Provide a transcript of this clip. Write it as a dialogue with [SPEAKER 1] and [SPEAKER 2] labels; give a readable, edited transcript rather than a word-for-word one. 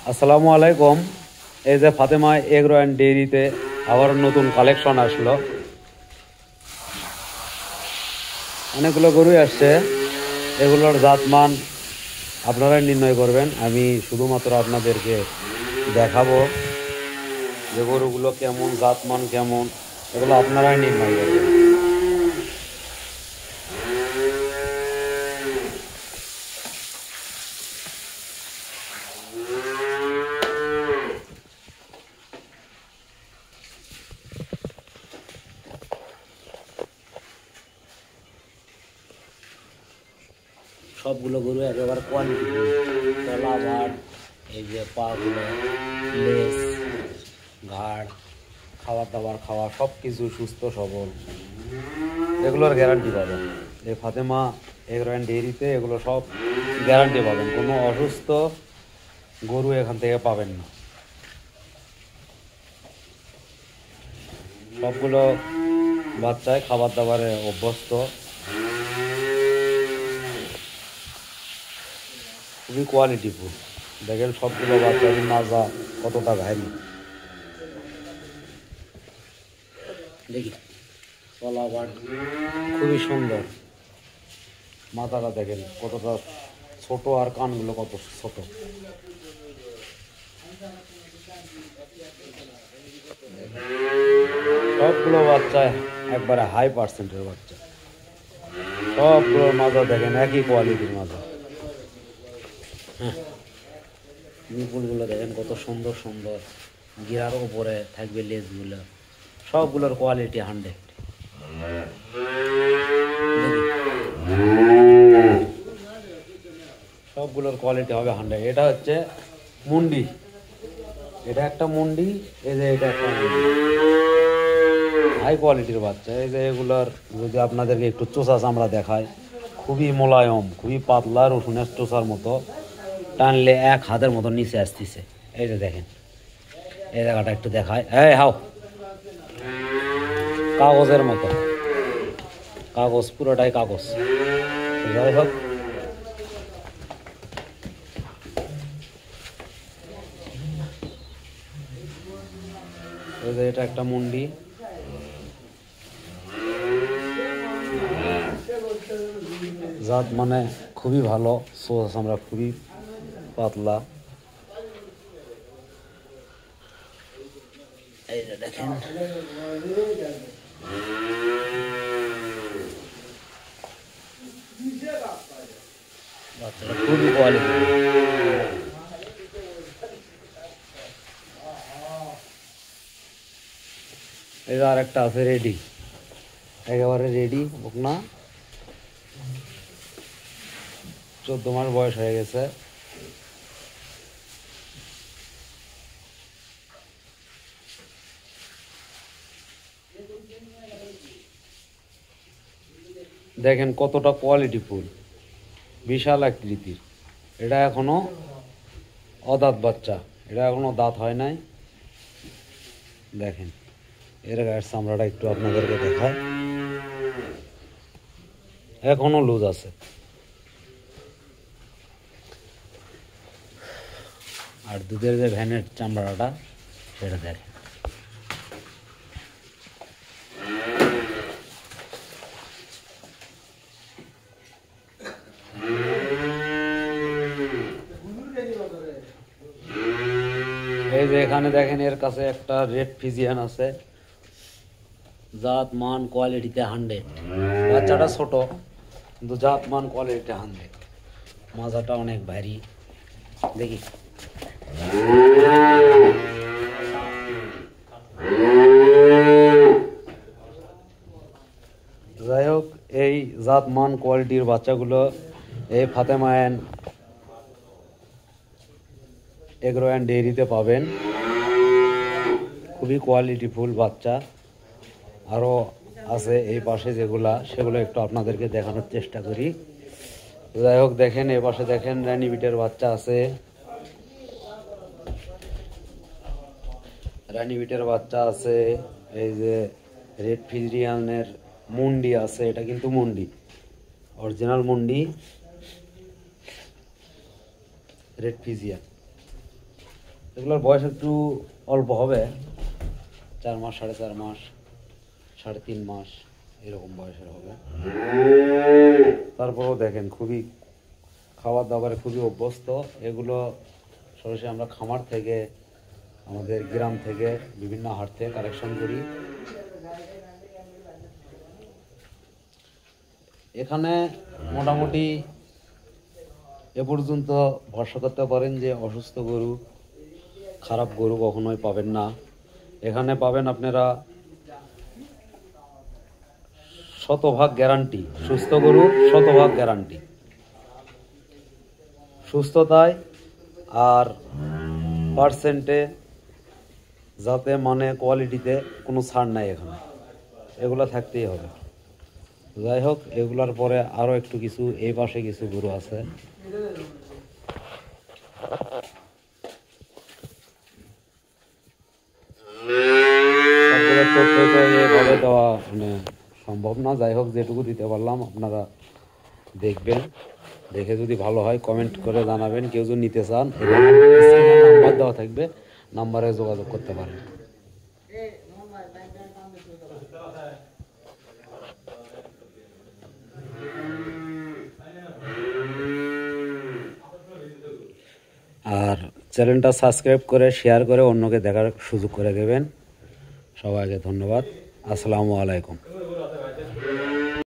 [SPEAKER 1] আসসালামু আলাইকুম। এই যে ফাতেমা এগ্রো অ্যান্ড ডেইরিতে আবার নতুন কালেকশন আসলো। অনেকগুলো গরুই আসছে, এগুলোর জাতমান আপনারাই নির্ণয় করবেন। আমি শুধুমাত্র আপনাদেরকে দেখাবো যে গরুগুলো কেমন, জাতমান কেমন, এগুলো আপনারাই নির্ণয় করবেন। সবগুলো গরু একেবারে কোয়ালিটি, তলা ঘাট, এই যে পাগুলো, লেস, ঘাড়, খাবার দাবার খাওয়া, সব কিছু সুস্থ সবল, এগুলোর গ্যারান্টি পাবেন। এই ফাতেমা এগ্রো অ্যান্ড ডেইরিতে এগুলো সব গ্যারান্টি পাবেন। কোনো অসুস্থ গরু এখান থেকে পাবেন না। সবগুলো বাচ্চায় খাবার দাবারে অভ্যস্ত, খুবই কোয়ালিটিফুল। দেখেন সবগুলো বাচ্চাদের মাজা কতটা ভারী, দেখি তলাবাট খুবই সুন্দর। মাথাটা দেখেন কতটা ছোট, আর কানগুলো কত ছোট। সবগুলো বাচ্চা একবারে হাই পার্সেন্টের বাচ্চা। সবগুলোর মাজা দেখেন একই কোয়ালিটির মাজা। হ্যাঁ, নিপুলগুলো দেখেন কত সুন্দর সুন্দর, গিরার উপরে থাকবে লেজগুলো। সবগুলোর কোয়ালিটি 100। সবগুলোর কোয়ালিটি হবে 100। এটা হচ্ছে মুন্ডি, এটা একটা মুন্ডি, এই যে এটা একটা মুন্ডি, হাই কোয়ালিটির বাচ্চা। এই যে এগুলার যদি আপনাদেরকে একটু চোষা চামড়া দেখায়, খুবই মোলায়ম, খুবই পাতলা, রসুনের চোষার মতো, টানলে 1 হাতের মতো নিচে আসতেছে। এই যে দেখেন, এই জায়গাটা একটু দেখায়, এই হাও, কাগজের মতো, কাগজ, পুরোটাই কাগজ। যাই হোক, এই যে এটা একটা মুন্ডি। জাত মানে খুবই ভালো, সোস আমরা খুবই পাতলা। এই যে দেখেন, বাচ্চাটা খুবই কোয়ালিটি। এটা আর একটা আছে রেডি, একেবারে রেডি বকনা, 14 মাস বয়স হয়ে গেছে। দেখেন কতটা কোয়ালিটিফুল, বিশাল আকৃতির। এটা এখনো অদাঁত বাচ্চা, এটা এখনো দাঁত হয় নাই। দেখেন এর গায়ের চামড়াটা একটু আপনাদেরকে দেখায়, এখনো লুজ আছে। আর দুধের যে ভ্যানের চামড়াটা, সেটা দেখেন। এই যে এখানে দেখেন, এর কাছে একটা রেড ফিজিয়ান আছে, জাত মান কোয়ালিটিতে 100। বাচ্চাটা ছোট, কিন্তু জাত মান কোয়ালিটিতে 100। মাজাটা অনেক ভারী, দেখি। যাই হোক, এই জাত মান কোয়ালিটির বাচ্চাগুলো এই ফাতেমা এগ্রো অ্যান্ড ডেইরিতে পাবেন। খুবই কোয়ালিটিফুল বাচ্চা আরও আছে এই পাশে, যেগুলা সেগুলো একটু আপনাদেরকে দেখানোর চেষ্টা করি। যাই হোক, দেখেন এই পাশে দেখেন রানিবিটের বাচ্চা আছে, রানিবিটের বাচ্চা আছে। এই যে রেড ফিজিয়ানের মুন্ডি আছে, এটা কিন্তু মুন্ডি, অরিজিনাল মুন্ডি রেড ফিজিয়ান। এগুলোর বয়স একটু অল্প হবে, 4 মাস, 4.5 মাস, 3.5 মাস এরকম বয়সের হবে। তারপরেও দেখেন খুবই খাবার দাবারে খুবই অভ্যস্ত। এগুলো সরাসরি আমরা খামার থেকে, আমাদের গ্রাম থেকে, বিভিন্ন হাট থেকে কালেকশন করি। এখানে মোটামুটি এ পর্যন্ত ভরসা করতে পারেন যে অসুস্থ গরু, খারাপ গরু কখনোই পাবেন না। এখানে পাবেন আপনারা 100% গ্যারান্টি, সুস্থ গরু 100% গ্যারান্টি সুস্থতায় আর পার্সেন্টে, যাতে মানে কোয়ালিটিতে কোনো ছাড় নাই এখানে, এগুলো থাকতেই হবে। যাই হোক, এগুলার পরে আরও একটু কিছু এই পাশে কিছু গরু আছে। সবগুলোর তথ্য তো এভাবে দেওয়া মানে সম্ভব না। যাই হোক, যেটুকু দিতে পারলাম আপনারা দেখবেন, দেখে যদি ভালো হয় কমেন্ট করে জানাবেন। কেউ যদি নিতে চান, এখানে নাম্বার দেওয়া থাকবে, নাম্বারে যোগাযোগ করতে পারেন। আর চ্যানেলটা সাবস্ক্রাইব করে শেয়ার করে অন্যকে দেখার সুযোগ করে দেবেন। সবাইকে ধন্যবাদ। আসসালামু আলাইকুম।